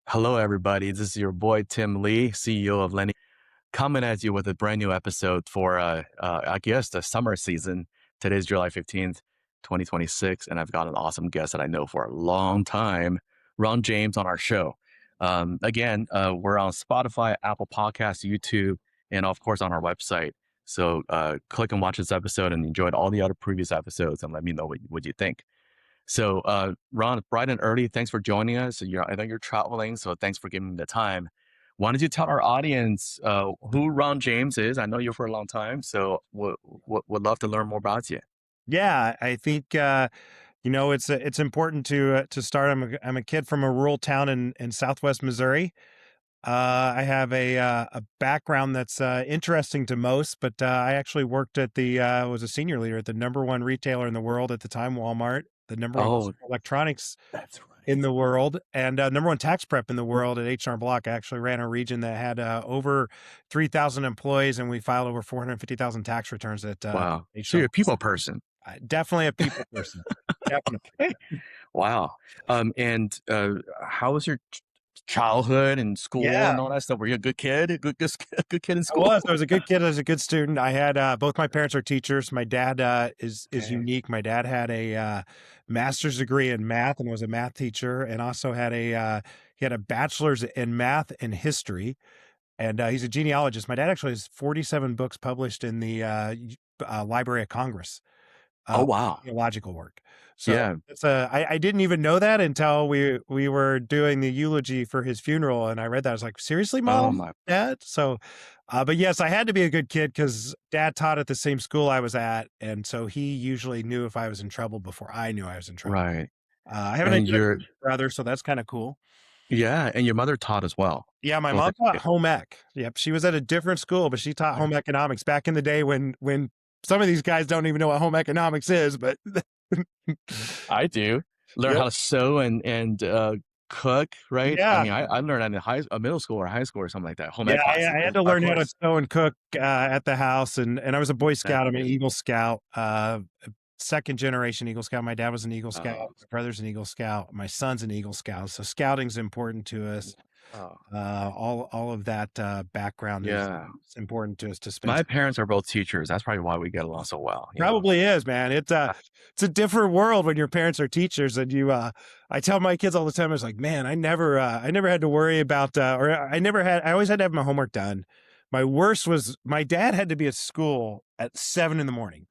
Hello, everybody. This is your boy, Tim Lee, CEO of LendAPI, coming at you with a brand new episode for, I guess, the summer season. Today's July 15th, 2026, and I've got an awesome guest that I know for a long time, Ron James, on our show. We're on Spotify, Apple Podcasts, YouTube, and of course on our website. So click and watch this episode and enjoy all the other previous episodes and let me know what you think. So, Ron, bright and early, thanks for joining us. I know you're traveling, so thanks for giving me the time. Why don't you tell our audience who Ron James is? I know you for a long time, so would love to learn more about you. Yeah, I think it's important to start. I'm a kid from a rural town in Southwest Missouri. I have a background that's interesting to most, but I actually worked at was a senior leader at the number one retailer in the world at the time, Walmart, the number one Oh, electronics that's right. in the world, and number one tax prep in the world at H&R Block. I actually ran a region that had over 3,000 employees, and we filed over 450,000 tax returns at Wow. So H&R. you're a people person. Definitely a people person. Definitely. Wow. How was your childhood and school and all that stuff? Were you a good kid? A good kid in school? I was a good kid. I was a good student. I had both my parents are teachers. My dad is unique. My dad had a master's degree in math and was a math teacher, and also had he had a bachelor's in math and history, and he's a genealogist. My dad actually has 47 books published in the Library of Congress. Oh, wow. Theological work. So Yeah. it's I didn't even know that until we were doing the eulogy for his funeral, and I read that. I was like, seriously, Mom, Dad? So, but yes, I had to be a good kid because Dad taught at the same school I was at, and so he usually knew if I was in trouble before I knew I was in trouble. Right. I have an brother, so that's kind of cool. Yeah, and your mother taught as well. Yeah, my mom taught home ec. Yep, she was at a different school, but she taught home economics back in the day when some of these guys don't even know what home economics is, but I do. Learn how to sew and cook, right? Yeah. I mean, I learned that in middle school or high school or something like that. Home Yeah, ec class. I had to learn how to sew and cook at the house, and I was a Boy Scout. I'm an Eagle Scout, second generation Eagle Scout. My dad was an Eagle Scout. My brother's an Eagle Scout. My son's an Eagle Scout. So scouting's important to us. All of that background is important to us to spend. My parents are both teachers. That's probably why we get along so well. Probably is, man. It's a different world when your parents are teachers, and you. I tell my kids all the time, I was like, man, I never had to worry about, I always had to have my homework done. My worst was my dad had to be at school at 7 a.m.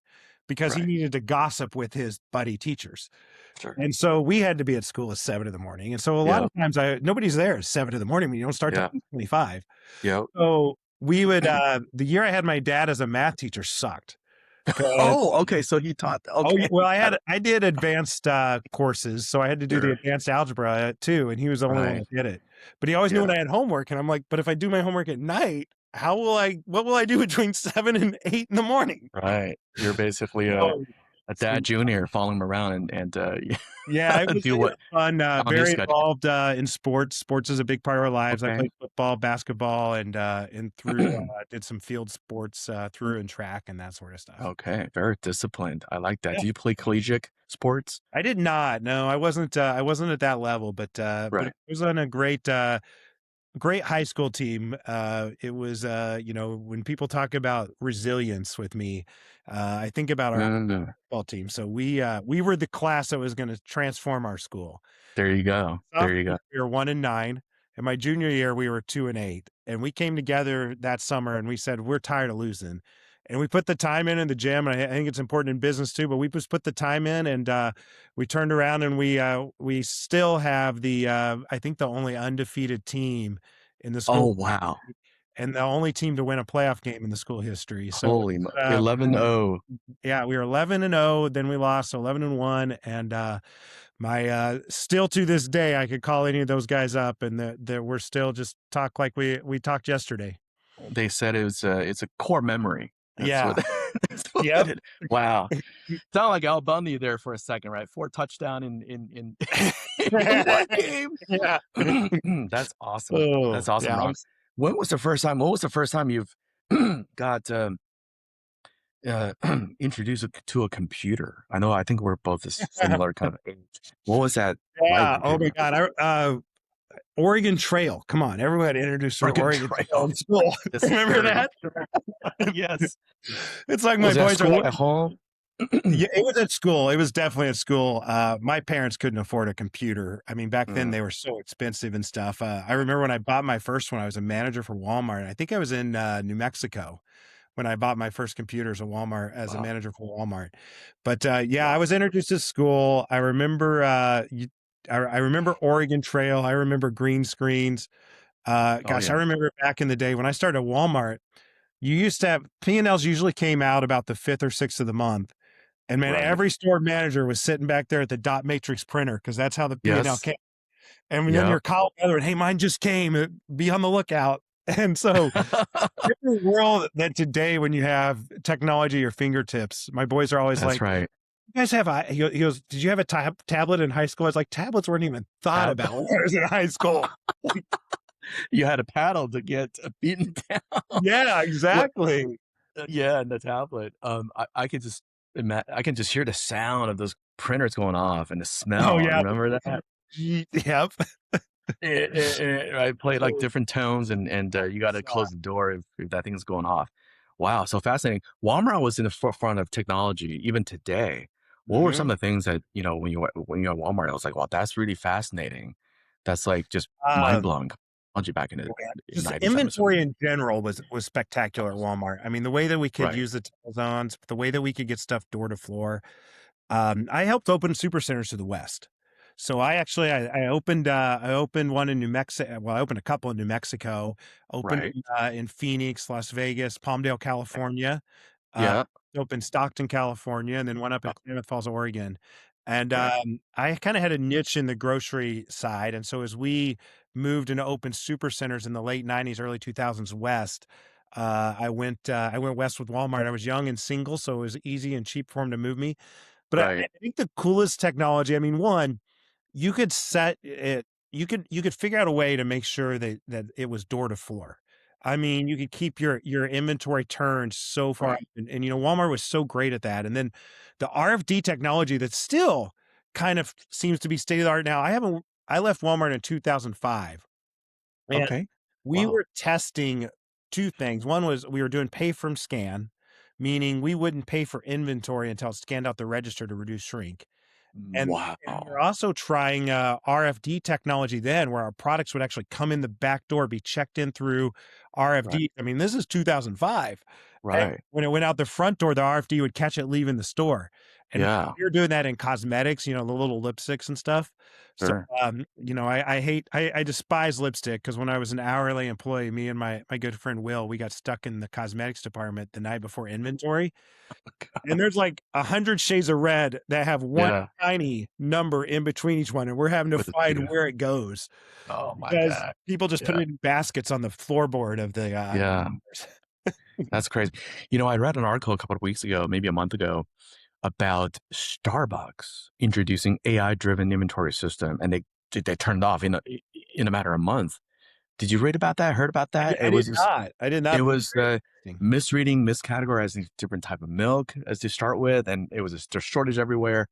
because he needed to gossip with his buddy teachers. Sure. And so we had to be at school at 7 a.m. And so a lot of times nobody's there at 7 a.m. when you don't start till 25. Yeah. So we would, the year I had my dad as a math teacher sucked. Oh, okay. So he taught. Okay. Well, I did advanced courses, so I had to do the advanced algebra too, and he was the only one that did it. But he always knew when I had homework, and I'm like, but if I do my homework at night, what will I do between 7 and 8 in the morning? Right. You're basically a dad junior following him around and yeah, it was fun. Very involved in sports. Sports is a big part of our lives. I played football, basketball, and through did some field sports through and track and that sort of stuff. Okay, very disciplined. I like that. Do you play collegiate sports? I did not. No, I wasn't. I wasn't at that level, but I was on a great high school team. It was, when people talk about resilience with me, I think about our football team. So we were the class that was going to transform our school. There you go. There you go. We were 1-9. And my junior year, we were 2-8. And we came together that summer and we said, we're tired of losing. And we put the time in the gym. And I think it's important in business too, but we just put the time in and we turned around and we still have I think the only undefeated team in the school. Oh, wow. And the only team to win a playoff game in the school history. So holy 11-0. Yeah, we were 11-0. Then we lost 11-1. And my still to this day, I could call any of those guys up, and we're still just talk like we talked yesterday. They said it's a core memory. That's Wow. Sound like Al Bundy there for a second, right? 4 touchdown in one game. Yeah. That's awesome. That's awesome. Yeah. When was the first time you've got introduced to a computer? I think we're both a similar kind of age. What was that? Yeah. Oh my God. Oregon Trail. Come on, everyone had introduced her to Oregon Oregon Trail Trail. in school. This is Remember very that? yes. It's like my Was it at boys are school, like, at home? yeah, it was at school. It was definitely at school. My parents couldn't afford a computer. I mean, back then Mm, they were so expensive and stuff. I remember when I bought my first one, I was a manager for Walmart. I think I was in New Mexico when I bought my first computers at Walmart as a wow. manager for Walmart. But yeah, I Wow. was introduced to school. I remember I remember Oregon Trail. I remember green screens. Oh, Gosh, I yeah. remember back in the day when I started at Walmart, you used to have P&Ls usually came out about the 5th or 6th of the month. And man, Right. every store manager was sitting back there at the dot matrix printer because that's how the P&L Yes. came. And then Yep. your call other, hey, mine just came. Be on the lookout. And so different world than today when you have technology at your fingertips. My boys are always That's like, right. "You guys have he goes, did you have a tablet in high school?" I was like, tablets weren't even thought Tab about when I was in high school. You had a paddle to get beaten down. Yeah, What exactly. yeah, and the tablet. I could just I can just hear the sound of those printers going off and the Oh smell. yeah. Remember that? Yep. I played like different tones and you gotta So, close the door if that thing's going off. Wow, so fascinating. Walmart was in the forefront of technology even today. What were some mhm. of the things that, when you were at Walmart, I was like, "Wow, that's really fascinating." That's, like, just Um, mind-blowing technology back in the Yeah, in just '90s, I'm assuming. inventory in general was spectacular at Walmart. I mean, the way that we could Right, use the zones, the way that we could get stuff door to floor. I helped open super centers to the West. So I actually I opened one in New Mexico. Well, I opened a couple in New Mexico. Opened right. in Phoenix, Las Vegas, Palmdale, California. Uh, Yeah, Opened Stockton, California, and then one up in uh, Klamath Falls, Oregon. And right, I kind of had a niche in the grocery side. And so as we moved into open super centers in the late '90s, early 2000s west, I went west with Walmart. I was young and single, so it was easy and cheap for them to move me. But I right, think the coolest technology, I mean, one, you could set it you could figure out a way to make sure that it was door to floor. I mean, you could keep your inventory turned so far up, right. and, Walmart was so great at that, and then the RFD technology that still kind of seems to be state of the art now. I left Walmart in 2005, and Okay. we Wow. were testing 2 things. One was we were doing pay from scan, meaning we wouldn't pay for inventory until it scanned out the register to reduce shrink. And we're Wow. also trying, RFD technology then where our products would actually come in the back door, be checked in through Right, RFD. I mean, this is 2005. And right. when it went out the front door, the RFD would catch it leaving the store. And Yeah, we were doing that in cosmetics, the little lipsticks and stuff. So, sure. I despise lipstick because when I was an hourly employee, me and my good friend Will, we got stuck in the cosmetics department the night before inventory. And there's like 100 shades of red that have one Yeah, tiny number in between each one, and we're having to with the find 2. where it goes Oh my because god. people just put Yeah, it in baskets on the floorboard of the, yeah. That's crazy. I read an article a couple of weeks ago, maybe a month ago, about Starbucks introducing AI-driven inventory system, and they turned off in a matter of months. Did you read about that? Heard about that? I did not. I did It not, but was very interesting. misreading, miscategorizing different type of milk as to start with, and it was there's shortage everywhere.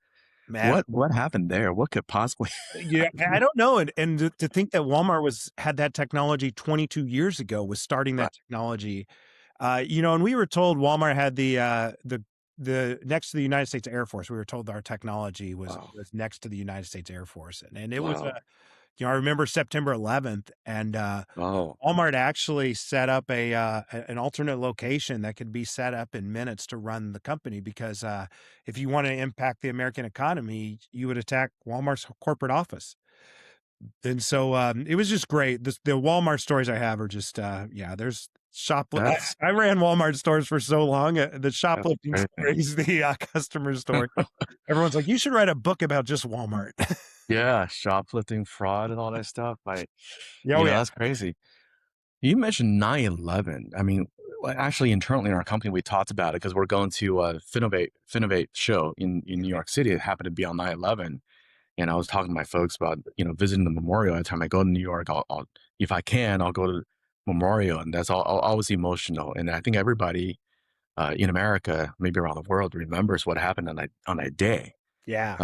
Man, What happened there? What could possibly yeah, I don't know, and to think that Walmart had that technology 22 years ago, was starting Right. that technology. And we were told Walmart had the next to the United States Air Force. We were told our technology Wow. was next to the United States Air Force, and it was Wow. I remember September 11th, and Oh, Walmart actually set up an alternate location that could be set up in minutes to run the company because if you want to impact the American economy, you would attack Walmart's corporate office. And so it was just great. The Walmart stories I have are just yeah. There's that's I ran Walmart stores for so long. The that's shoplifting crazy. stories, the customer story. Everyone's like, you should write a book about just Walmart. Yeah, shoplifting, fraud, and all that stuff. Yeah, oh yeah, That's crazy. You mentioned 9/11. I mean, actually, internally in our company, we talked about it because we're going to a Finovate show in New York City. It happened to be on 9/11, and I was talking to my folks about visiting the memorial. Every time I go to New York, I'll if I can, I'll go to memorial, and that's all always emotional. And I think everybody in America, maybe around the world, remembers what happened on that day. yeah.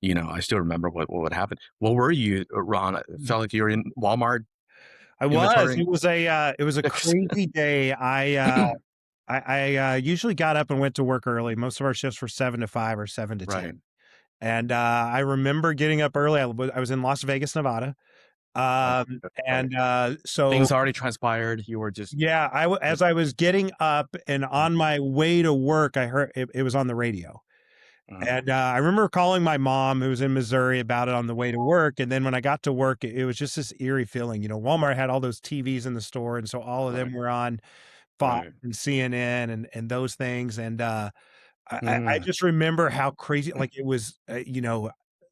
I still remember what happened. What were you, Ron? It felt like you were in Walmart I was. inventorying. It was a crazy day. I usually got up and went to work early. Most of our shifts were 7 to 5 or 7 to 10. Right. And I remember getting up early. I was in Las Vegas, Nevada. Um, Right. and so Things already transpired. You were just yeah, as I was getting up and on my way to work, I heard it was on the radio. mm, And I remember calling my mom, who was in Missouri, about it on the way to work. And then when I got to work, it was just this eerie feeling. Walmart had all those TVs in the store, and so all of them right, were on Fox right. and CNN and those things. And I Mm, just remember how crazy, like it was.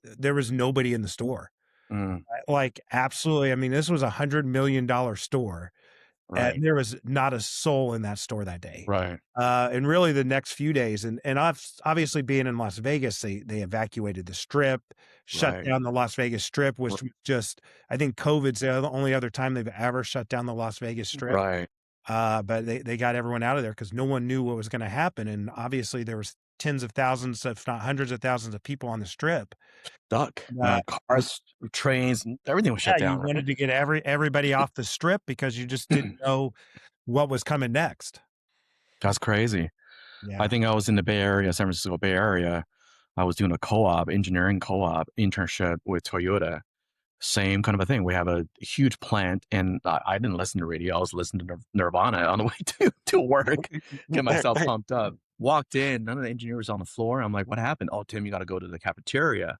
There was nobody in the store. mm, Like absolutely. I mean, this was $100 million store, and right, there was not a soul in that store that day. right, And really the next few days, and obviously being in Las Vegas, they evacuated the strip, shut right, down the Las Vegas strip, which r- was just, I think COVID's the only other time they've ever shut down the Las Vegas strip. right. But they got everyone out of there because no one knew what was going to happen. And obviously there was tens of thousands, if not hundreds of thousands of people on the strip. Stuck. Uh, Cars, trains, everything was shut yeah, you down. wanted to get everybody off the strip because you just didn't Right. know what was coming next. That's crazy. I Yeah. think I was in the Bay Area, San Francisco Bay Area. I was doing a engineering co-op internship with Toyota. Same kind of a thing. We have a huge plant, and I didn't listen to radio. I was listening to Nirvana on the way to work, get myself pumped up. Walked in, none of the engineers on the floor. I'm like, what happened? Oh, Tim, you got to go to the cafeteria.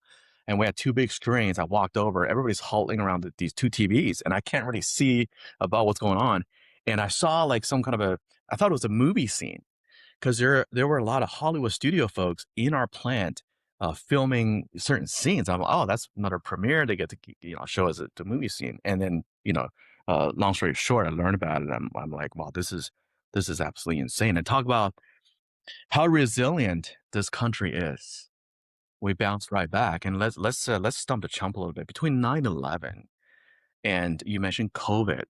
And we had two big screens. I walked over. Everybody's huddling around these two TVs, and I can't really see about what's going on. And I saw like some kind of I thought it was a movie scene because there were a lot of Hollywood studio folks in our plant filming certain scenes. I'm like, oh, that's another premiere. They get to show us the movie scene, and then long story short, I learned about it. I'm like, wow, this is absolutely insane. And talk about how resilient this country is. We bounced right back, and let's stump the chump a little bit. Between 9/11 and you mentioned COVID,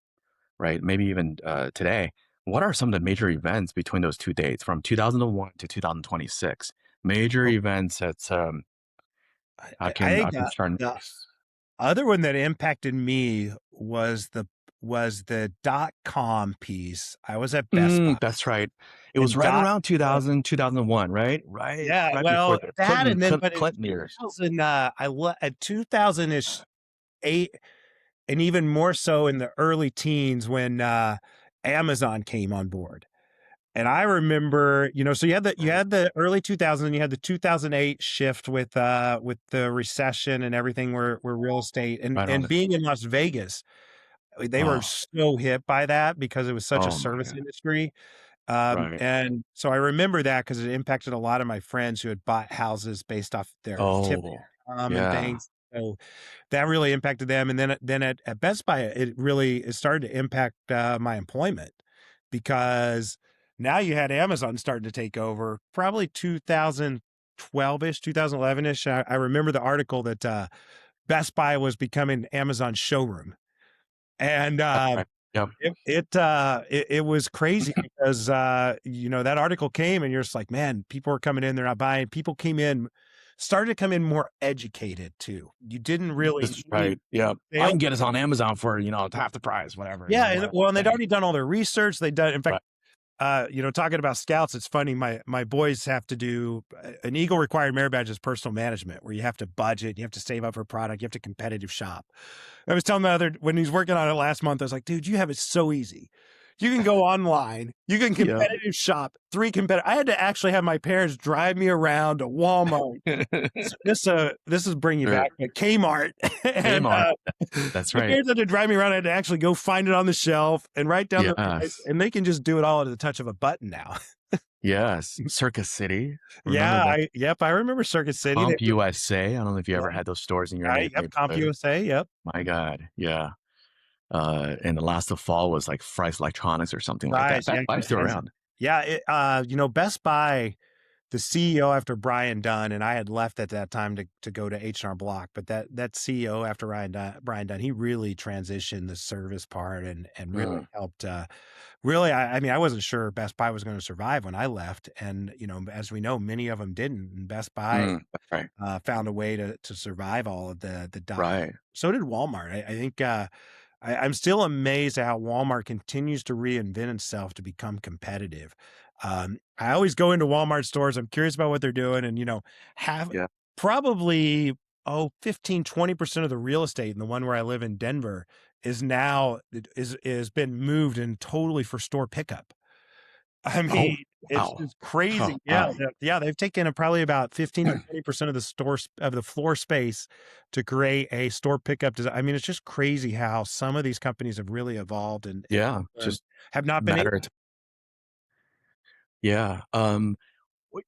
right? Maybe even today. What are some of the major events between those two dates from 2001 to 2026? Major events that I I think can start. the other one that impacted me was the dot-com piece. I was at Best Buy, That's right. It was and right dot around 2000, 2001, right? yeah, Right before well, the that and then but in Clinton years. 2000, at 2000-ish, 8, and even more so in the early teens when, Amazon came on board. And I remember, so you Right, had the early 2000s, you had the 2008 shift with the recession and everything where real estate right on and the. being in Las Vegas, they were Oh, so hit by that because it was such a oh my service God. industry. Right. And so I remember that because it impacted a lot of my friends who had bought houses based off their tip Oh, and yeah. things. So that really impacted them. And then at Best Buy, it started to impact my employment because now you had Amazon starting to take over probably 2012-ish, 2011-ish. I remember the article that Best Buy was becoming Amazon's showroom. And That's right. Yep. it was crazy because that article came and you're just like, man, people are coming in, they're not buying. People started to come in more educated too. You didn't really That's need right. Yep. I sales. can get this on Amazon for half the price, whatever, Yeah, whatever. and they'd already done all their research. They'd done, in fact, Right. talking about scouts, it's funny. My boys have to do an Eagle required merit badge is personal management, where you have to budget, you have to save up for product, you have to competitive shop. I was telling when he's working on it last month, I was like, dude, you have it so easy. You can go online, you can Yep. competitive shop, I had to actually have my parents drive me around to Walmart. This is bring you Sure. back at Kmart, and Kmart. That's my right. parents had to drive me around. I had to actually go find it on the shelf and write down the price, Yes. and they can just do it all at the touch of a button now. Yes. Circus City. Remember Yeah, that? I remember Circuit City. Comp USA. I don't know if you Yeah, ever had those stores in your yep, neighborhood. CompUSA, yep. My God. Yeah. And the last of fall was like Fry's Electronics or something like that. Right, yeah, Best Buy's still around. yeah, Best Buy, the CEO after Brian Dunn, and I had left at that time to go to H&R Block, but that CEO after Brian Dunn, he really transitioned the service part and really Mm, helped. Really, I mean, I wasn't sure Best Buy was going to survive when I left, and as we know, many of them didn't. And Best Buy that's right. found a way to survive all of the dot. Right. So did Walmart. I think I'm still amazed at how Walmart continues to reinvent itself to become competitive. I always go into Walmart stores. I'm curious about what they're doing, and have Yeah. probably 15-20% of the real estate in the one where I live in Denver is now is been moved and totally for store pickup. I Oh, mean, it's wow. just crazy. Huh, Yeah, wow. yeah, they've taken probably about 15-20% of the of the floor space to create a store pickup design. I mean, it's just crazy how some of these companies have really evolved and Yeah. Just have not been able. mattered. Yeah.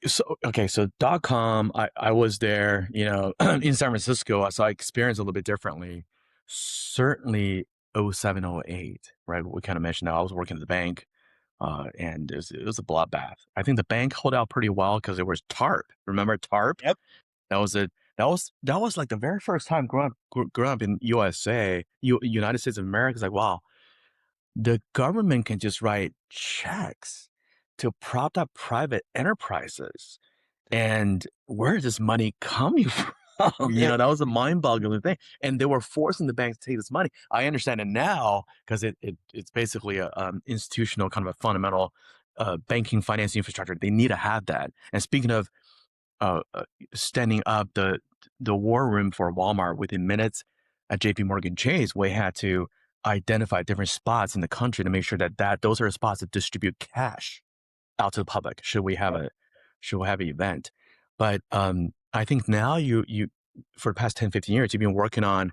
So okay, so .com, I was there, in San Francisco, so I experienced a little bit differently. Certainly 07, 08, right? We kind of mentioned that I was working at the bank, and it was a bloodbath. I think the bank held out pretty well because there was TARP. Remember TARP? Yep. That was it. That was like the very first time growing up in USA, United States of America. It's like, wow, the government can just write checks to prop up private enterprises. And where is this money coming from? Yeah. That was a mind-boggling thing. And they were forcing the banks to take this money. I understand it now because it's basically a institutional kind of a fundamental banking finance infrastructure. They need to have that. And speaking of uh, uh, standing up the war room for Walmart within minutes at JP Morgan Chase, we had to identify different spots in the country to make sure that those are spots that distribute cash out to the public should we have an event. But I think now you for the past 10, 15 years you've been working on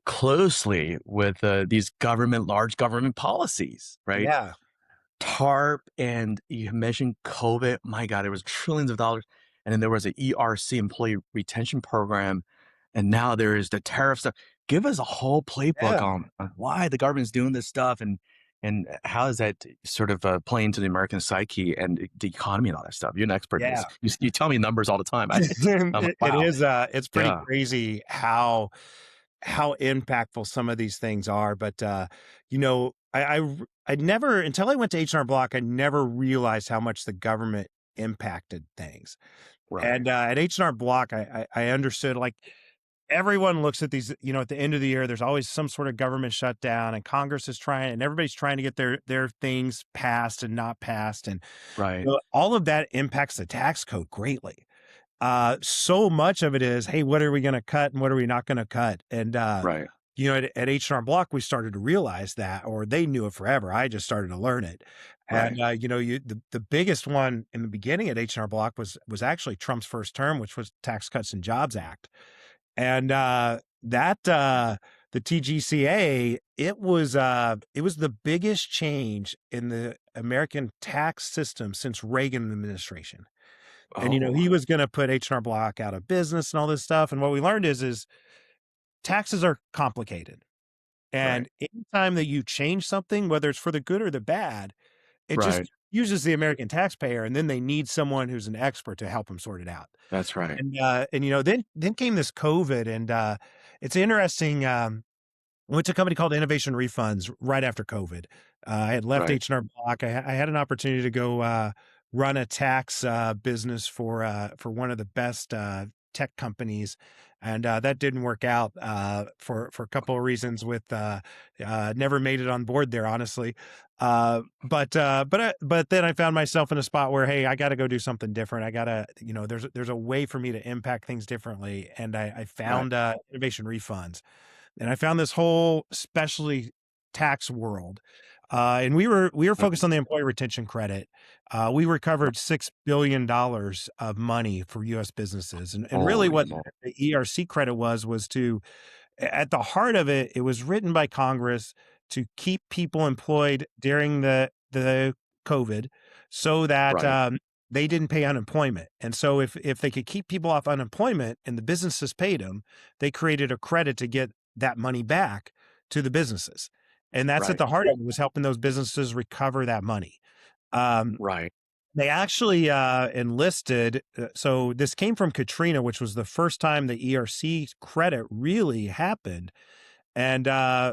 closely with these large government policies, right? Yeah. TARP, and you mentioned COVID. My God, there was trillions of dollars. And then there was an ERC, employee retention program. And now there is the tariff stuff. Give us a whole playbook Yeah. on why the government's doing this stuff and how is that sort of playing to the American psyche and the economy and all that stuff. You're an expert in this. Yeah. You tell me numbers all the time. I'm like, It wow. is it's pretty Yeah. crazy how impactful some of these things are. But I never, until I went to H&R Block, I never realized how much the government impacted things. Right. And at H&R Block, I understood, like, everyone looks at these, at the end of the year, there's always some sort of government shutdown, and Congress is trying, and everybody's trying to get their things passed and not passed, and Right. all of that impacts the tax code greatly. So much of it is, hey, what are we going to cut and what are we not going to cut? And Right. at H&R Block, we started to realize that, or they knew it forever. I just started to learn it. And Right. the biggest one in the beginning at H&R Block was actually Trump's first term, which was Tax Cuts and Jobs Act. And the TGCA, it was the biggest change in the American tax system since Reagan administration. And Oh, he was going to put H&R Block out of business and all this stuff. And what we learned is taxes are complicated. right. And anytime that you change something, whether it's for the good or the bad, it just Right. uses the American taxpayer, and then they need someone who's an expert to help them sort it out. That's right. And then came this COVID, and it's interesting. Went to a company called Innovation Refunds right after COVID. I had left Right. H&R Block. I had an opportunity to go run a tax business for one of the best tech companies, and that didn't work out for a couple of reasons. Never made it on board there, honestly. But then I found myself in a spot where, hey, I got to go do something different. I gotta, there's a way for me to impact things differently, and I Right. found Innovation Refunds. And I found this whole specialty tax world. And we were Right. focused on the employee retention credit. We recovered $6 billion of money for U.S. businesses. And really Holy what moly. the ERC credit was to, at the heart of it, it was written by Congress to keep people employed during the COVID so that Right. they didn't pay unemployment. And so if they could keep people off unemployment and the businesses paid them, they created a credit to get that money back to the businesses. And that's at Right. the heart of it, was helping those businesses recover that money. Um, Right. They actually enlisted. So this came from Katrina, which was the first time the ERC credit really happened. And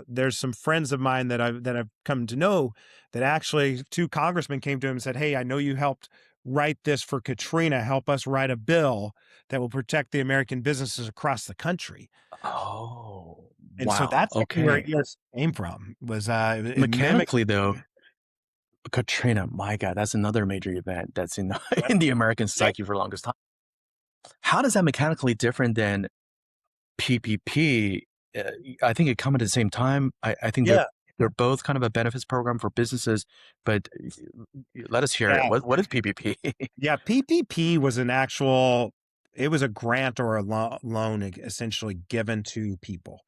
there's some friends of mine that I've come to know that actually two congressmen came to him and said, "Hey, I know you helped write this for Katrina. Help us write a bill that will protect the American businesses across the country." Oh, And so wow. that's actually where Okay. ERC came from. Was it mimicked? Mechanically, though, Katrina, my God, that's another major event that's in in the American Yep. psyche for the longest time. How does that mechanically different than PPP? Uh, I think it come at the same time. I think Yeah. they're both kind of a benefits program for businesses, but let us hear it. Yeah. What is PPP? Yeah, PPP was an actual it was a grant or a loan essentially given to people.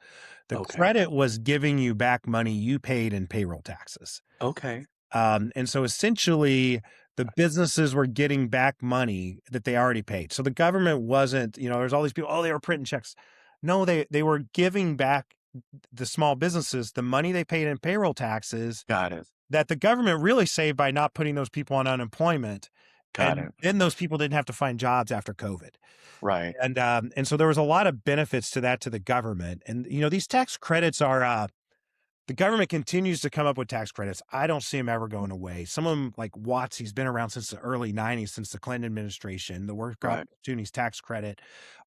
The Okay. credit was giving you back money you paid in payroll taxes. Okay. And so essentially the businesses were getting back money that they already paid. So the government wasn't, there's all these people, oh, they were printing checks. No, they were giving back the small businesses the money they paid in payroll taxes Got it. that the government really saved by not putting those people on unemployment. Got And it. then those people didn't have to find jobs after COVID. Right. And so there was a lot of benefits to that to the government. And, these tax credits are, the government continues to come up with tax credits. I don't see them ever going away. Some of them, like Watts, he's been around since the early 90s, since the Clinton administration, the work Right. opportunities tax credit.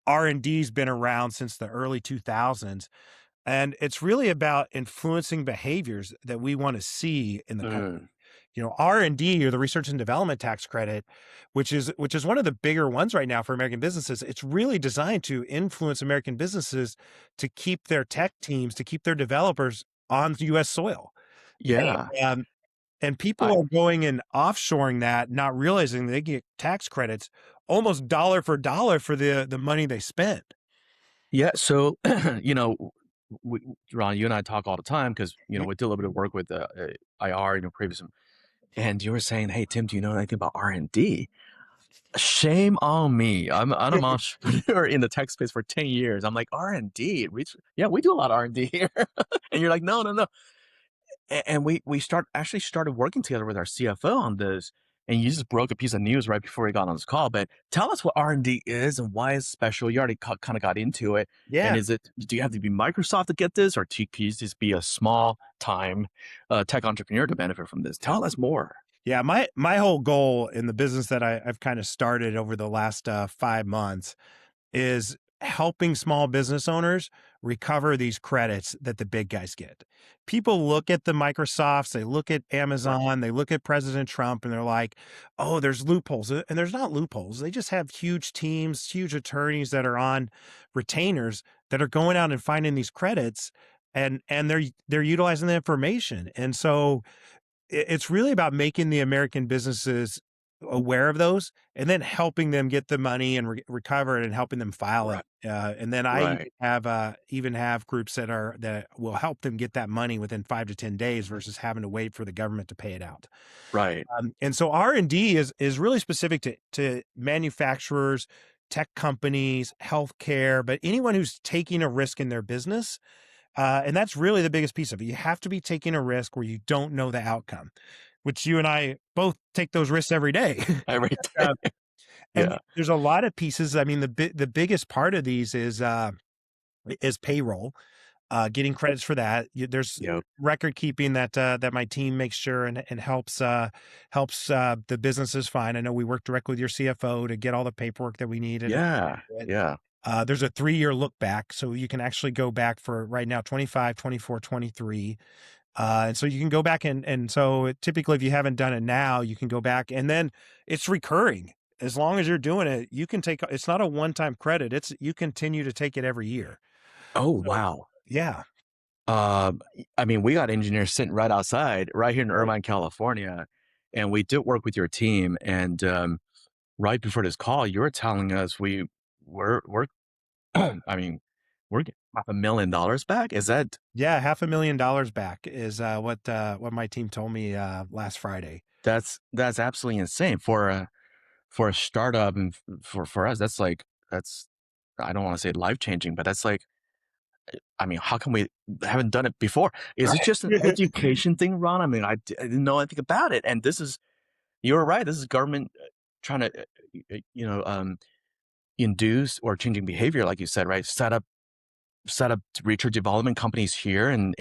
R&D's been around since the early 2000s. And it's really about influencing behaviors that we want to see in the country. Mm. R&D, or the research and development tax credit, which is one of the bigger ones right now for American businesses. It's really designed to influence American businesses to keep their tech teams, to keep their developers on US soil. Yeah. And people I are going and offshoring that, not realizing they get tax credits almost dollar for dollar for the money they spent. Yeah. So, we, Ron, you and I talk all the time because, we do a little bit of work with IR, previously. And you were saying, hey, Tim, do you know anything about R&D? Shame on me. I'm an entrepreneur in the tech space for 10 years. I'm like, R&D? Yeah, we do a lot of R&D here. And you're like, no, no, no. And we actually started working together with our CFO on this. And you just broke a piece of news right before we got on this call. But tell us what R&D is and why it's special. You already kind of got into it. And Yeah. do you have to be Microsoft to get this, or can you just be a small time tech entrepreneur to benefit from this? Tell us more. Yeah, my whole goal in the business that I've kind of started over the last 5 months is helping small business owners recover these credits that the big guys get. People look at the Microsofts, they look at Right. Amazon, they look at President Trump, and they're like, "Oh, there's loopholes." And there's not loopholes. They just have huge teams, huge attorneys that are on retainers that are going out and finding these credits, and they're utilizing the information. And so it's really about making the American businesses aware of those and then helping them get the money and recover it and helping them file it. Right. And then I Right. even have groups that will help them get that money within 5 to 10 days versus having to wait for the government to pay it out. Right. And so R&D is really specific to manufacturers, tech companies, healthcare, but anyone who's taking a risk in their business. And that's really the biggest piece of it. You have to be taking a risk where you don't know the outcome, which you and I both take those risks every day. Every day. uh, and Yeah. there's a lot of pieces. I mean, the biggest part of these is payroll, getting credits for that. There's Yep. record keeping that my team makes sure and helps the businesses find. I know we work directly with your CFO to get all the paperwork that we needed. Yeah. Yeah. There's a 3-year look back. So you can actually go back for right now, 25, 24, 23. And so you can go back and so typically if you haven't done it now, you can go back and then it's recurring. As long as you're doing it, you can it's not a one-time credit. You continue to take it every year. Oh, So wow. yeah. I mean, we got engineers sitting right outside, right here in Right. Irvine, California, and we did work with your team. And right before this call, you were telling us we're I mean, we're getting $500,000 back. Is that Yeah, $500,000 back is what my team told me last Friday. that's absolutely insane for a startup, and for us, that's like that's I don't want to say life changing, but that's like I mean, how come we haven't done it before? Is it just an Right. education thing, Ron? I mean, I didn't know anything about it, and this is You were right. This is government trying to, induce or changing behavior, like you said, right? Set up research development companies here and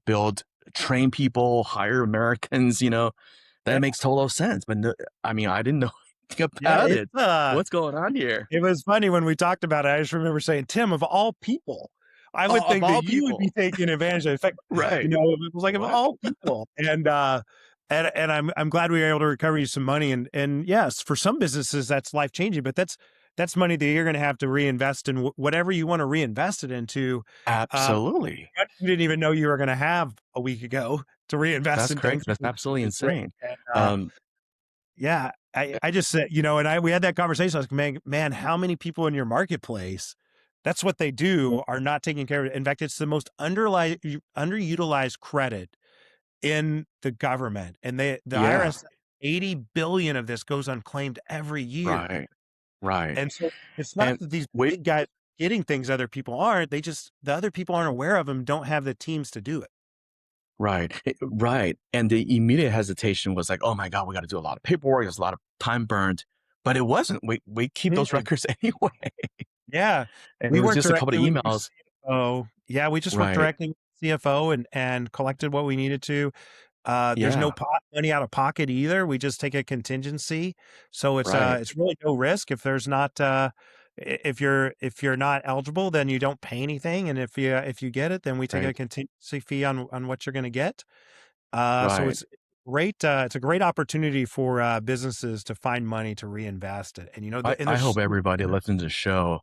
build, train people, hire Americans. Yeah, That makes total sense. But no, I mean, I didn't know anything yeah, about it. What's going on here? it was funny when we talked about it. I just remember saying, Tim, of all people, I would Of think that all you would be people, taking advantage of it. In fact, right? it was like of What? all people. And I'm glad we were able to recover you some money. And yes, for some businesses that's life changing, but that's money that you're going to have to reinvest in whatever you want to reinvest it into. Uh, Absolutely. you didn't even know you were going to have a week ago to reinvest That's in correct. things, That's which absolutely is great. insane. And Um, yeah, I just said, we had that conversation. I was like, man, how many people in your marketplace, that's what they do, are not taking care of it. In fact, it's the most underutilized credit in the government. And the yeah, IRS, 80 billion of this goes unclaimed every year. right, right. And so it's not And that these we big guys are getting things other people aren't. The other people aren't aware of them, don't have the teams to do it. right, right. And the immediate hesitation was like, oh my God, we got to do a lot of paperwork. There's a lot of time burned, but it wasn't. We keep those Mhm. records anyway, Yeah. and it We was worked just a couple of directly with your emails. CFO. Yeah, we just worked Right. directly with the CFO and collected what we needed to. There's no Yeah. money out of pocket either. We just take a contingency. So Right. it's really no risk. If there's not if you're not eligible, then you don't pay anything. And if you get it, then we take a Right. contingency fee on what you're going to get. So Right. it's great. It's a great opportunity for businesses to find money to reinvest it. And and I there's hope everybody listening to the show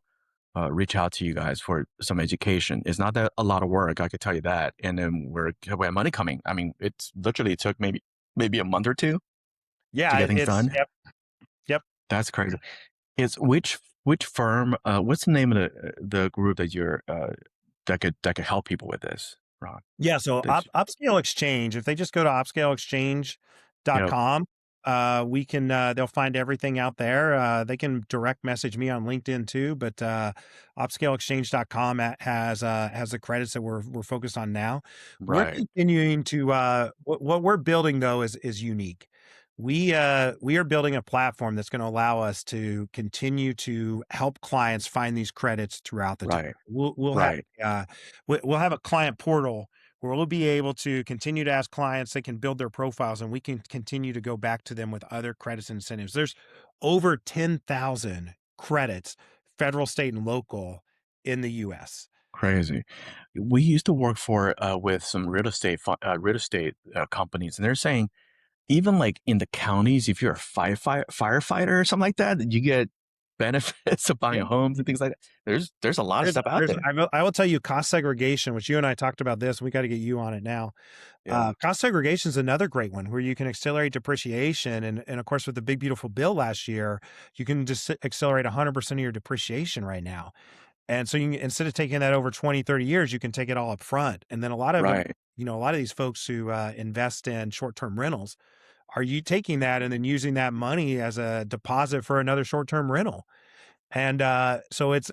reach out to you guys for some education. It's not that a lot of work, I could tell you that. And then we have money coming. I mean, it's literally it took maybe a month or two to yeah, get things it's done. yep. That's crazy. It's which firm? What's the name of the group that you're that could help people with this, Ron? Yeah, so That you, Opscale Exchange, if they just go to yep. opscaleexchange.com, we can they'll find everything out there. They can direct message me on LinkedIn too, but opscaleexchange.com has the credits that we're focused on now. We're Right. continuing to what we're building though is unique. We are building a platform that's going to allow us to continue to help clients find these credits throughout the time. Right. We'll have Right. we'll have a client portal where we'll be able to continue to ask clients, they can build their profiles and we can continue to go back to them with other credits and incentives. There's over 10,000 credits, federal, state, and local in the US. Crazy. We used to work for with some real estate companies, and they're saying even like in the counties, if you're a firefighter or something like that, you get benefits of buying homes and things like that. There's a lot of stuff out there. I will tell you cost segregation, which you and I talked about this. We got to get you on it now. Yeah. Cost segregation is another great one where you can accelerate depreciation. And of course, with the big, beautiful bill last year, you can just accelerate 100% of your depreciation right now. And so instead of taking that over 20, 30 years, you can take it all up front. And then a lot of them, Right. a lot of these folks who invest in short-term rentals, are you taking that and then using that money as a deposit for another short-term rental? And so it's,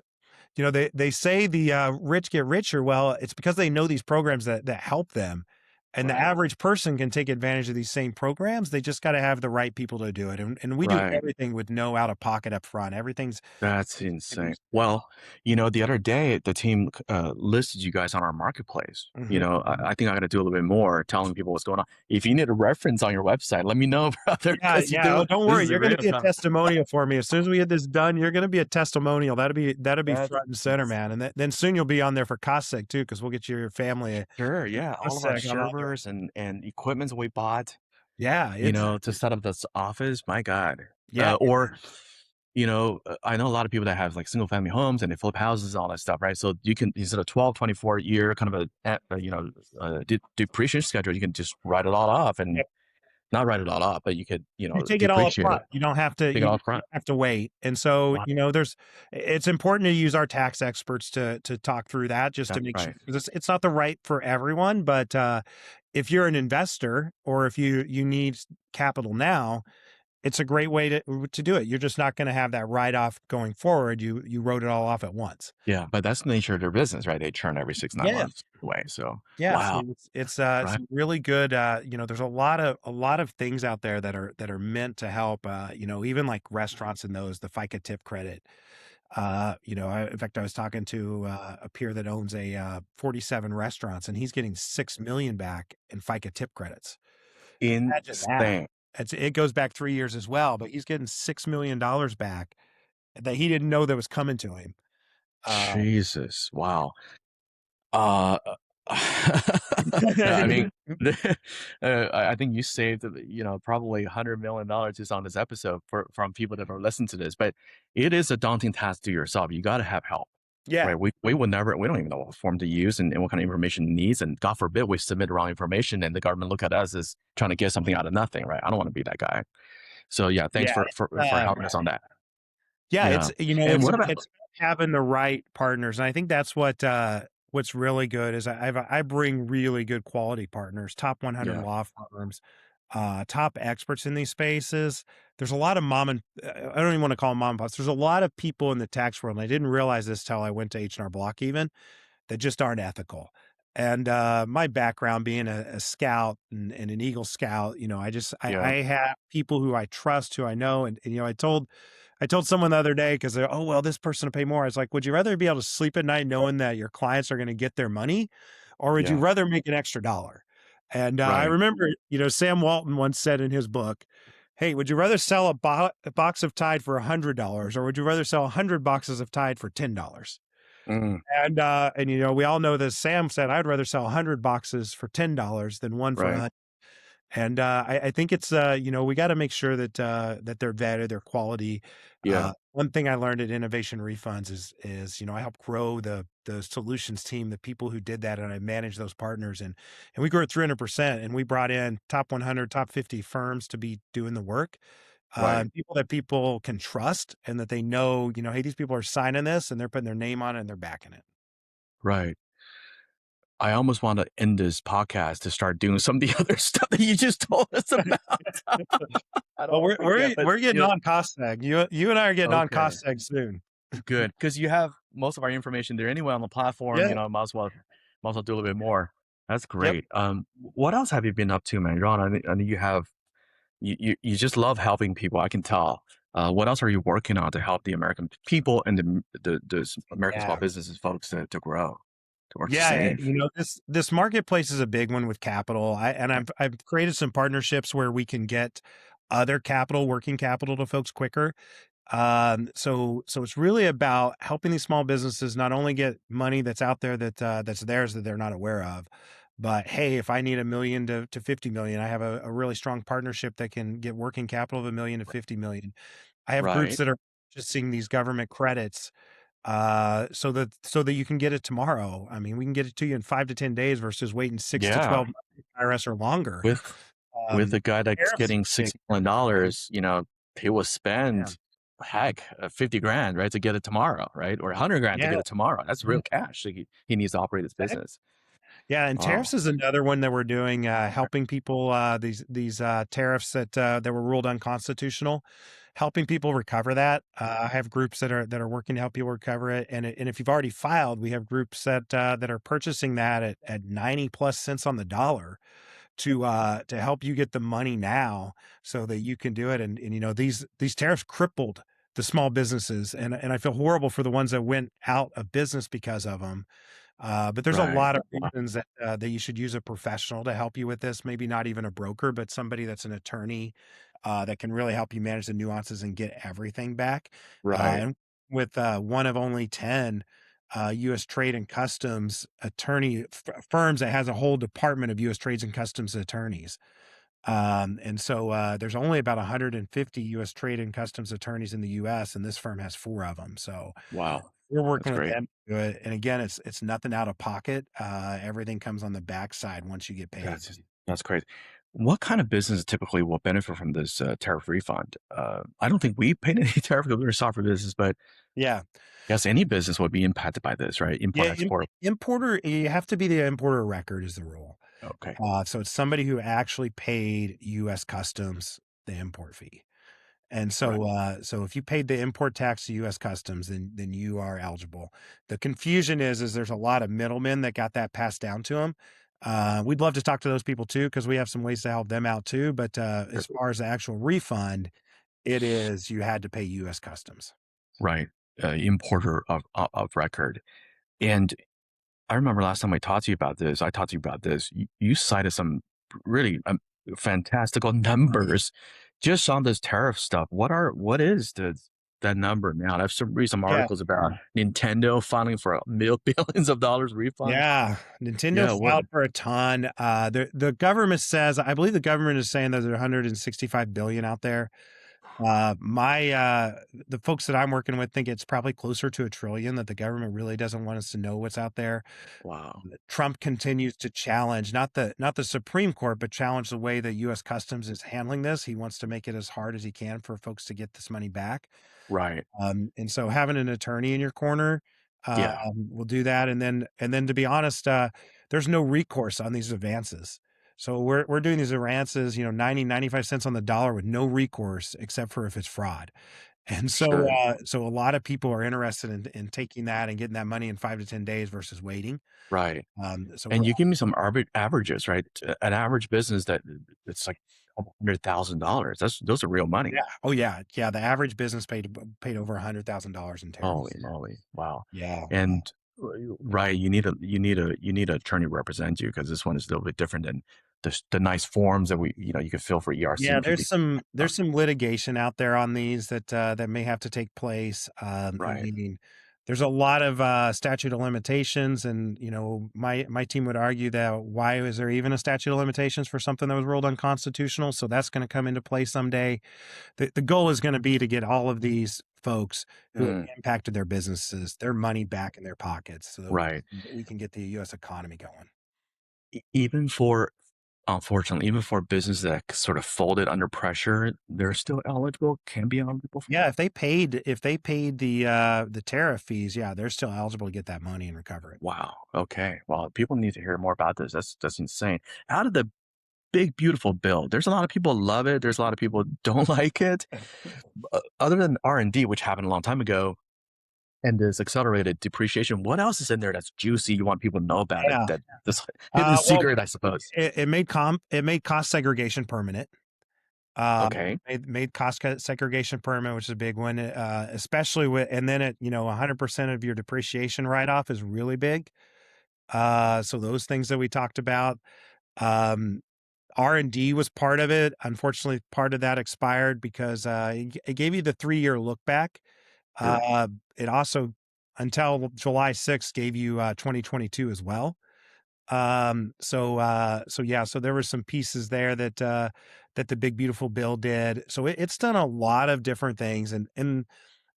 they say the rich get richer. Well, it's because they know these programs that help them. And the Right. average person can take advantage of these same programs. They just got to have the right people to do it. And we do Right. everything with no out of pocket up front. Everything's That's insane. Well, the other day the team listed you guys on our marketplace. Mhm. I think I got to do a little bit more telling people what's going on. If you need a reference on your website, let me know, brother, Yeah, because yeah. Oh, don't this worry. is a You're going to real be a conversation. testimonial for me. As soon as we get this done, you're going to be a testimonial. That'll be That's front and center, man. And then soon you'll be on there for COSSEC too, because we'll get your family a sure. Yeah, all of our COSSEC on there. servers and equipments we bought, Yeah, it's to set up this office. My God. yeah, Or I know a lot of people that have like single family homes and they flip houses and all that stuff, right? So you can, instead of 12, 24 year kind of depreciation schedule, you can just write it all off and not write it all off, but you could, you take it all up depreciate front. it, You don't have to take it you all up don't front. have to wait. And so, Wow. it's important to use our tax experts to talk through that just to That's make sure right. 'cause it's not the right for everyone, but if you're an investor or if you need capital now, it's a great way to do it. You're just not going to have that write off going forward. You wrote it all off at once. Yeah, but that's the nature of their business, right? They churn every 6, 9 Yeah. months away. So Yeah, wow, so it's right? really good. There's a lot of things out there that are meant to help. Even like restaurants and those, the FICA tip credit. In fact, I was talking to a peer that owns 47 restaurants, and he's getting 6 million back in FICA tip credits. Imagine that. Insane. It goes back 3 years as well, but he's getting $6 million back that he didn't know that was coming to him. Jesus, wow. Uh, I mean, I think you saved, probably $100 million just on this episode from people that are listening to this. But it is a daunting task to yourself. You got to have help, Yeah, right? We would never, we don't even know what form to use and what kind of information it needs. And God forbid we submit the wrong information and the government look at us as trying to get something out of nothing, right? I don't want to be that guy. So yeah, thanks yeah, for helping us on that. yeah. Yeah. And It's what about? it's having the right partners, and I think that's what's really good is I bring really good quality partners, top 100 Yeah, law firms, top experts in these spaces. There's a lot of I don't even want to call them mom and pops. There's a lot of people in the tax world, and I didn't realize this till I went to H&R Block even, that just aren't ethical. And my background being a scout and an Eagle Scout, I yeah, have people who I trust, who I know, and I told someone the other day because they're, oh well, this person will pay more. I was like, would you rather be able to sleep at night knowing that your clients are going to get their money, or would you yeah. rather make an extra dollar? And I Right. remember, Sam Walton once said in his book, "Hey, would you rather sell a box of Tide for $100, or would you rather sell 100 boxes of Tide for $10?" Mm, And we all know that Sam said, I'd rather sell 100 boxes for $10 than one for right. 100. And I think it's we got to make sure that they're vetted, their quality. Yeah. One thing I learned at Innovation Refunds is I helped grow the solutions team, the people who did that, and I managed those partners, and we grew at 300%, and we brought in top 100, top 50 firms to be doing the work. Right. People that people can trust and that they know, hey, these people are signing this and they're putting their name on it and they're backing it. Right. I almost want to end this podcast to start doing some of the other stuff that you just told us about. I don't Well, want to forget, but we're getting on cost seg. You and I are getting on okay, cost seg soon. good. Because you have most of our information there anyway on the platform, Yeah. might as well do a little bit more. That's Yep. great. What else have you been up to, man? Ron, I know you have you just love helping people. I can tell. What else are you working on to help the American people and the American small Yeah. businesses folks to grow, to Yeah. save? This marketplace is a big one with capital. I've created some partnerships where we can get other capital, working capital to folks quicker. So it's really about helping these small businesses not only get money that's out there that's theirs that they're not aware of, but hey, if I need 1 million to 50 million, I have a really strong partnership that can get working capital of 1 million to 50 million. I have groups Right. that are purchasing these government credits so that you can get it tomorrow. I mean, we can get it to you in 5 to 10 days versus waiting 6 to 12 Yeah. months with IRS or longer. With Um, a guy that's Tariffs getting is big. $6 million, he will Yeah. spend heck 50 grand, right, to get it tomorrow, right? Or 100 grand to Yeah. get it tomorrow. That's real cash. So he needs to operate his business. Yeah, and Wow. tariffs is another one that we're doing, helping people, these tariffs that were ruled unconstitutional, helping people recover that. I have groups that are working to help people recover it, and if you've already filed, we have groups that are purchasing that at 90 plus cents on the dollar to help you get the money now so that you can do it. And these tariffs crippled the small businesses, and I feel horrible for the ones that went out of business because of them. But there's a Right. lot of Wow. reasons that you should use a professional to help you with this. Maybe not even a broker, but somebody that's an attorney that can really help you manage the nuances and get everything back. Right. And with one of only 10 U.S. Trade and Customs firms that has a whole department of U.S. Trades and Customs attorneys. And so there's only about 150 U.S. Trade and Customs attorneys in the U.S., and this firm has 4 of them. So Wow. we're That's working with great. them to do it, and again, it's nothing out of pocket. Everything comes on the backside once you get paid. That's crazy. What kind of business typically will benefit from this tariff refund? I don't think we paid any tariff because we're a software business, but Yeah, I guess any business would be impacted by this, right? Import, yeah. export. Importer, you have to be the importer of record is the rule. Okay. So it's somebody who actually paid U.S. Customs the import fee. And Right. so if you paid the import tax to U.S. Customs, then you are eligible. The confusion is there's a lot of middlemen that got that passed down to them. We'd love to talk to those people too, because we have some ways to help them out too. But Sure. as far as the actual refund, it is you had to pay U.S. Customs. Right. Importer of record. And I remember last time I talked to you about this, you cited some really fantastical numbers just on this tariff stuff. What is that number now? I've read some Yeah. articles about Nintendo filing for billions of dollars refund. Yeah, Nintendo Yeah, what? filed for a ton. The government says, I believe the government is saying that there's 165 billion out there. The folks that I'm working with think it's probably closer to a trillion, that the government really doesn't want us to know what's out there. Wow. Trump continues to challenge not the Supreme Court, but challenge the way that U.S. Customs is handling this. He wants to make it as hard as he can for folks to get this money back. Right. And so having an attorney in your corner Yeah. will do that. And then to be honest, there's no recourse on these advances. So we're doing these advances, 95 cents on the dollar with no recourse except for if it's fraud. And so Sure. so a lot of people are interested in taking that and getting that money in 5 to 10 days versus waiting. Right. So And we're you give me some averages, right? An average business that it's like $100,000. Those are real money. yeah. Oh yeah. Yeah. The average business paid over $100,000 in Holy tariffs. moly! Wow. Yeah. And right, you need an attorney to represent you because this one is a little bit different than the nice forms that you could fill for ERC Yeah, and there's PV. some there's some litigation out there on these that may have to take place. Right. Meaning there's a lot of statute of limitations, and my team would argue that why is there even a statute of limitations for something that was ruled unconstitutional? So that's going to come into play someday. The goal is going to be to get all of these folks who have Mm, impacted their businesses, their money back in their pockets, so that right. we can get the U.S. economy going. Even for unfortunately, even for businesses that sort of folded under pressure, they're still eligible. Can be eligible for Yeah, that. if they paid the tariff fees, yeah, they're still eligible to get that money and recover it. Wow. Okay. Well, people need to hear more about this. That's insane. Out of the big beautiful bill, there's a lot of people love it. There's a lot of people don't like it. Other than R&D, which happened a long time ago, and this accelerated depreciation, what else is in there that's juicy you want people to know about it? Yeah. That this hidden Well, secret, I suppose. it made cost segregation permanent. Okay. Made segregation permanent, which is a big one, especially and then 100% of your depreciation write off is really big. So those things that we talked about, um, R&D was part of it. Unfortunately, part of that expired because it gave you the 3-year look back. Sure. Uh, it also, until July 6th, gave you 2022 as well. So there were some pieces there that the big beautiful bill did. So it's done a lot of different things, and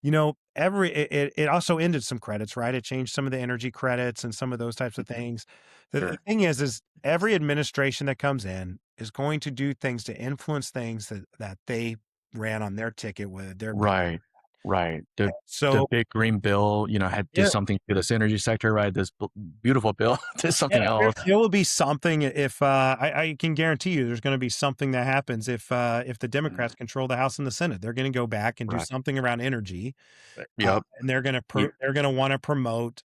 it also ended some credits, right? It changed some of the energy credits and some of those types of things. The Sure. thing is every administration that comes in is going to do things to influence things that they ran on their ticket with their bill. Right. Right. The So big green bill, did yeah, something to this energy sector, right? This beautiful bill did yeah, something else. there will be something if I can guarantee you there's going to be something that happens if the Mm, Democrats control the House and the Senate. They're going to go back and do right. something around energy, Yep. and they're going You, to want to promote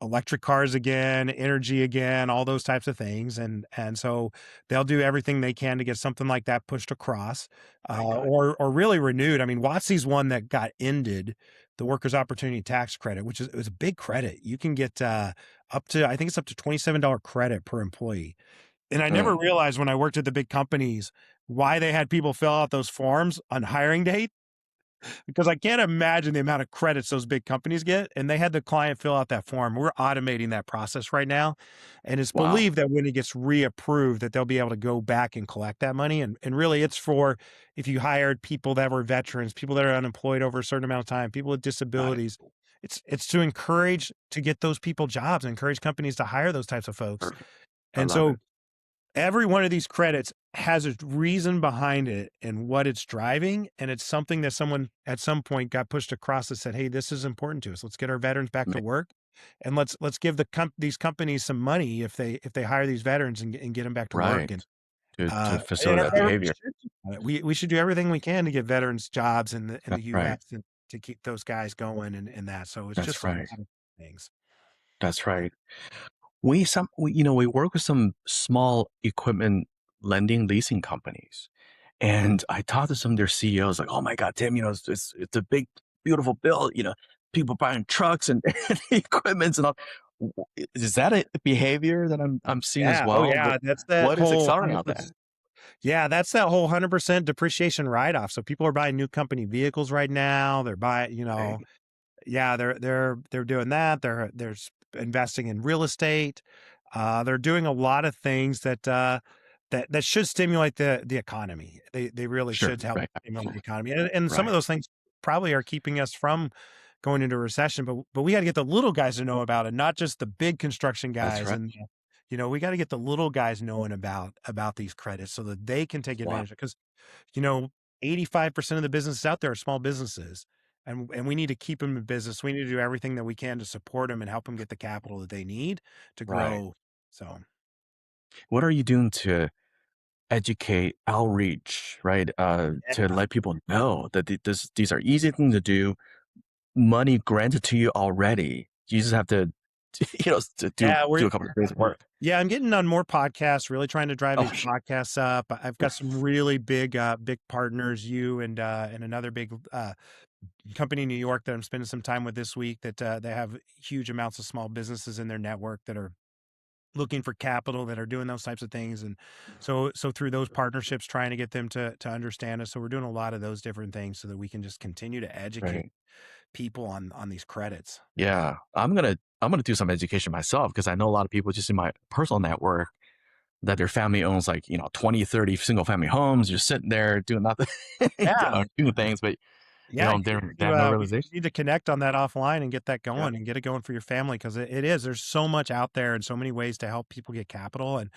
electric cars again, energy again, all those types of things, and so they'll do everything they can to get something like that pushed across, my God. or really renewed. I mean, WOTC's one that got ended, the Workers' Opportunity Tax Credit, which it was a big credit. You can get I think it's up to $27 credit per employee. And I never Mm, realized when I worked at the big companies why they had people fill out those forms on hiring day, because I can't imagine the amount of credits those big companies get. And they had the client fill out that form. We're automating that process right now. And it's wow. believed that when it gets reapproved, that they'll be able to go back and collect that money. And really it's for if you hired people that were veterans, people that are unemployed over a certain amount of time, people with Got it. disabilities. It's to encourage to get those people jobs, encourage companies to hire those types of folks. Perfect. I And love so it. every one of these credits has a reason behind it and what it's driving, and it's something that someone at some point got pushed across and said, "Hey, this is important to us. Let's get our veterans back to Ma- work, and let's give these companies some money if they hire these veterans and get them back to work." Right. And To and our facilitate that government behavior. should do We should do everything we can to get veterans jobs in the That's right. U.S. and to keep those guys going and that. So it's That's just a right. lot of things. That's right. We work with some small equipment lending leasing companies, and I talked to some of their CEOs like, "Oh my God, Tim, it's a big, beautiful bill. People buying trucks and, and equipments and all. Is that a behavior that I'm seeing as Yeah. Oh well? yeah. That's that What is whole accelerating all that? 100%. Yeah, that's that whole 100% depreciation write-off. So people are buying new company vehicles right now. They're buying, Right, yeah, they're doing that. Investing in real estate. They're doing a lot of things that should stimulate the economy. They really sure, should help right, stimulate the economy. And some of right. those things probably are keeping us from going into a recession. But we got to get the little guys to know about it, not just the big construction That's guys. right. And we got to get the little guys knowing about these credits so that they can take Wow, advantage of. Because you know, 85% of the businesses out there are small businesses. And we need to keep them in business. We need to do everything that we can to support them and help them get the capital that they need to right. grow. So, What are you doing to educate, outreach, right? To yeah, let people know that these are easy things to do, money granted to you already. You just have to, to yeah, do a couple of days of work. I'm getting on more podcasts, really trying to drive Oh, these podcasts up. I've got some really big partners, you and another big company in New York that I'm spending some time with this week that they have huge amounts of small businesses in their network that are looking for capital that are doing those types of things. And so through those partnerships, trying to get them to understand us. So we're doing a lot of those different things so that we can just continue to educate right. people on these credits. Yeah. I'm gonna do some education myself because I know a lot of people just in my personal network that their family owns like, 20, 30 single family homes, just sitting there doing nothing, Yeah. doing things, but Yeah. they have no We realization. need to connect on that offline and get that Yeah. going and get it going for your family. Cause it is, there's so much out there and so many ways to help people get capital. And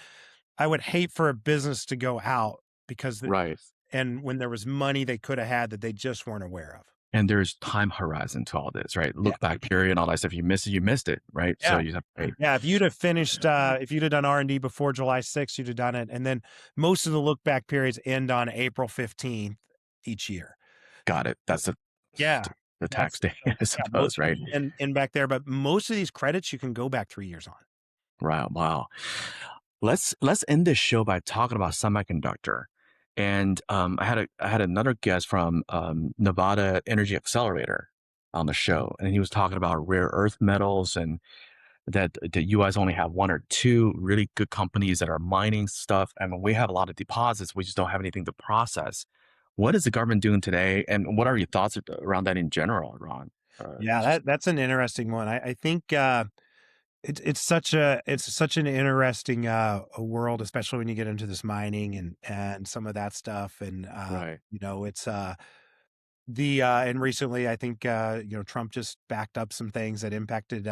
I would hate for a business to go out because, Right. and when there was money they could have had that they just weren't aware of. And there's time horizon to all this, right? Yeah. Look back period and all that stuff. You miss it, you missed it, right? So Yeah. you have to pay. Yeah, if you'd have finished, if you'd have done R&D before July 6th, you'd have done it. And then most of the look back periods end on April 15th each year. Got it. So, That's yeah, the tax that's, day, I yeah, most suppose, of right? them end back there, but most of these credits you can go back 3 years on. Wow, wow. Let's end this show by talking about semiconductor. And I had another guest from Nevada Energy Accelerator on the show, and he was talking about rare earth metals and that the US only have one or two really good companies that are mining stuff. I mean, we have a lot of deposits, we just don't have anything to process. What is the government doing today, and what are your thoughts around that in general, Ron? Yeah, Just that's an interesting one. I think it's such an interesting a world, especially when you get into this mining and some of that stuff. And right, it's and recently I think Trump just backed up some things that impacted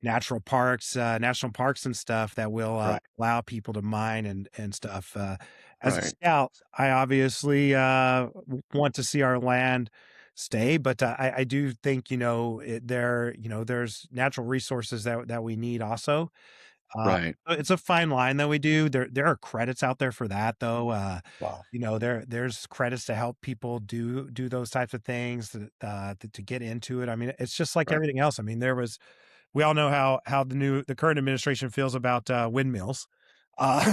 national parks and stuff that will right, allow people to mine and stuff. As a right, scout, I obviously want to see our land stay, but I do think there's natural resources that we need also. right. It's a fine line that we do. There are credits out there for that though. Wow. There's credits to help people do those types of things to get into it. I mean, it's just like Right. everything else. I mean, we all know how the current administration feels about windmills. But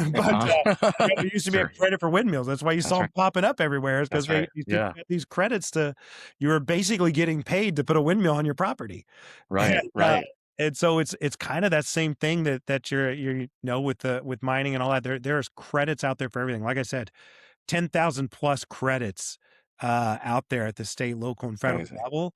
there used to be a Sure. credit for windmills. That's why you That's saw them right. popping up everywhere, is because That's right. these people Yeah. get these credits you were basically getting paid to put a windmill on your property. And, Right. Right. and so it's kind of that same thing that you're with mining and all that. There's credits out there for everything. Like I said, 10,000 plus credits out there at the state, local, and federal Amazing. level.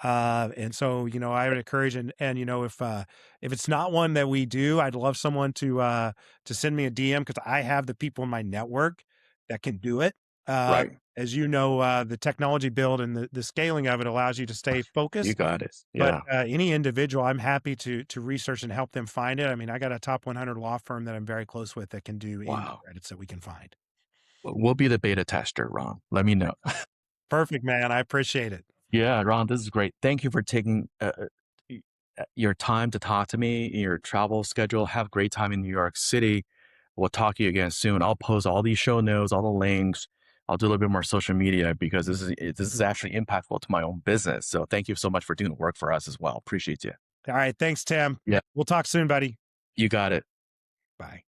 And so, I would encourage and if it's not one that we do, I'd love someone to send me a DM because I have the people in my network that can do it. Uh, Right. as the technology build and the scaling of it allows you to stay You focused. got it. But Yeah. any individual, I'm happy to research and help them find it. I mean, I got a top 100 law firm that I'm very close with that can do any Wow. credits that we can find. We'll be the beta tester, Ron. Let me know. Perfect, man. I appreciate it. Yeah, Ron, this is great. Thank you for taking your time to talk to me in your travel schedule. Have a great time in New York City. We'll talk to you again soon. I'll post all these show notes, all the links I'll do a little bit more social media because this is actually impactful to my own business. So thank you so much for doing the work for us as well. Appreciate you. All right. Thanks, Tim. Yeah. We'll talk soon, buddy. You got it. Bye.